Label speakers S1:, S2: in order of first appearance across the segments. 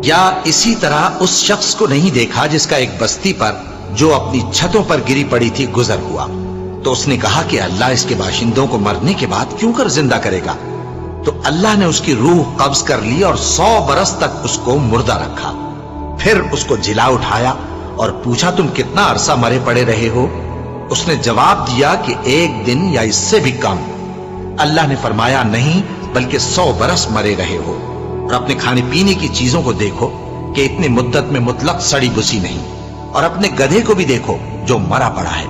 S1: یا اسی طرح اس شخص کو نہیں دیکھا جس کا ایک بستی پر جو اپنی چھتوں پر گری پڑی تھی گزر ہوا، تو اس نے کہا کہ اللہ اس کے باشندوں کو مرنے کے بعد کیوں کر زندہ کرے گا؟ تو اللہ نے اس کی روح قبض کر لی اور 100 برس تک اس کو مردہ رکھا۔ پھر اس کو جلا اٹھایا اور پوچھا تم کتنا عرصہ مرے پڑے رہے ہو؟ اس نے جواب دیا کہ 1 دن یا اس سے بھی کم۔ اللہ نے فرمایا نہیں بلکہ 100 برس مرے رہے ہو، اور اپنے کھانے پینے کی چیزوں کو دیکھو کہ اتنی مدت میں مطلق سڑی بسی نہیں، اور اپنے گدھے کو بھی دیکھو جو مرا پڑا ہے۔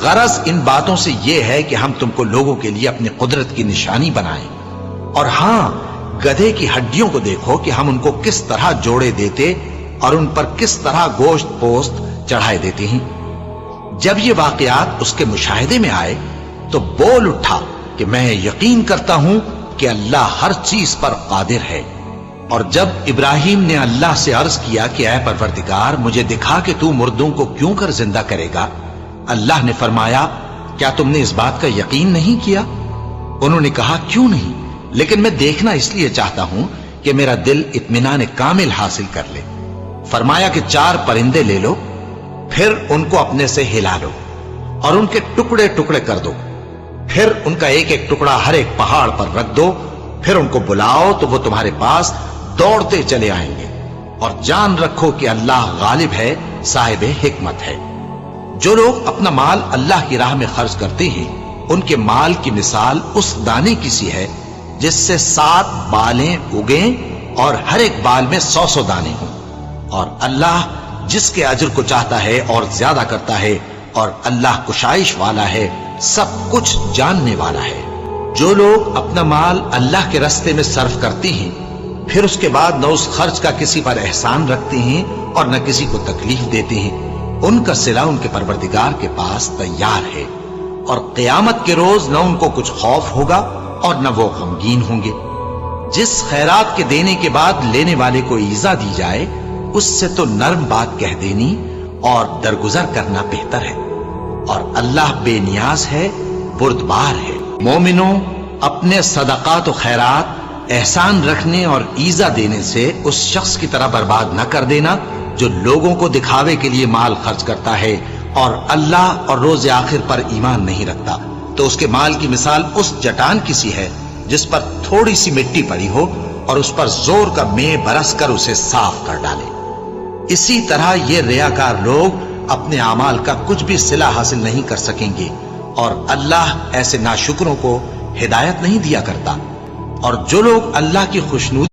S1: غرض ان باتوں سے یہ ہے کہ ہم تم کو لوگوں کے لیے اپنی قدرت کی نشانی بنائیں، اور ہاں گدھے کی ہڈیوں کو دیکھو کہ ہم ان کو کس طرح جوڑے دیتے اور ان پر کس طرح گوشت پوست چڑھائے دیتے ہیں۔ جب یہ واقعات اس کے مشاہدے میں آئے تو بول اٹھا کہ میں یقین کرتا ہوں کہ اللہ ہر چیز پر قادر ہے۔ اور جب ابراہیم نے اللہ سے عرض کیا کہ اے پروردگار مجھے دکھا کہ تو مردوں کو کیوں کر زندہ کرے گا، اللہ نے فرمایا کیا تم نے اس بات کا یقین نہیں کیا؟ انہوں نے کہا کیوں نہیں، لیکن میں دیکھنا اس لیے چاہتا ہوں کہ میرا دل اطمینان کامل حاصل کر لے۔ فرمایا کہ 4 پرندے لے لو، پھر ان کو اپنے سے ہلا لو اور ان کے ٹکڑے ٹکڑے کر دو، پھر ان کا ایک ایک ٹکڑا ہر ایک پہاڑ پر رکھ دو، پھر ان کو بلاؤ تو وہ تمہارے پاس دوڑتے چلے آئیں گے، اور جان رکھو کہ اللہ غالب ہے، صاحب حکمت ہے۔ جو لوگ اپنا مال اللہ کی راہ میں خرچ کرتے ہیں ان کے مال کی مثال اس دانے کی سی ہے جس سے 7 بالیں اگیں اور ہر ایک بال میں 100 دانے ہوں، اور اللہ جس کے اجر کو چاہتا ہے اور زیادہ کرتا ہے، اور اللہ کشائش والا ہے، سب کچھ جاننے والا ہے۔ جو لوگ اپنا مال اللہ کے راستے میں صرف کرتے ہیں پھر اس کے بعد نہ اس خرچ کا کسی پر احسان رکھتے ہیں اور نہ کسی کو تکلیف دیتے ہیں، ان کا صلہ ان کے پروردگار کے پاس تیار ہے، اور قیامت کے روز نہ ان کو کچھ خوف ہوگا اور نہ وہ غمگین ہوں گے۔ جس خیرات کے دینے کے بعد لینے والے کو ایذا دی جائے اس سے تو نرم بات کہہ دینی اور درگزر کرنا بہتر ہے، اور اللہ بے نیاز ہے، بردبار ہے۔ مومنوں، اپنے صدقات و خیرات احسان رکھنے اور ایذا دینے سے اس شخص کی طرح برباد نہ کر دینا جو لوگوں کو دکھاوے کے لیے مال خرچ کرتا ہے اور اللہ اور روز آخر پر ایمان نہیں رکھتا، تو اس کے مال کی مثال اس چٹان کی سی ہے جس پر تھوڑی سی مٹی پڑی ہو اور اس پر زور کا مے برس کر اسے صاف کر ڈالے۔ اسی طرح یہ ریاکار لوگ اپنے اعمال کا کچھ بھی صلہ حاصل نہیں کر سکیں گے، اور اللہ ایسے ناشکروں کو ہدایت نہیں دیا کرتا۔ اور جو لوگ اللہ کی خوشنودی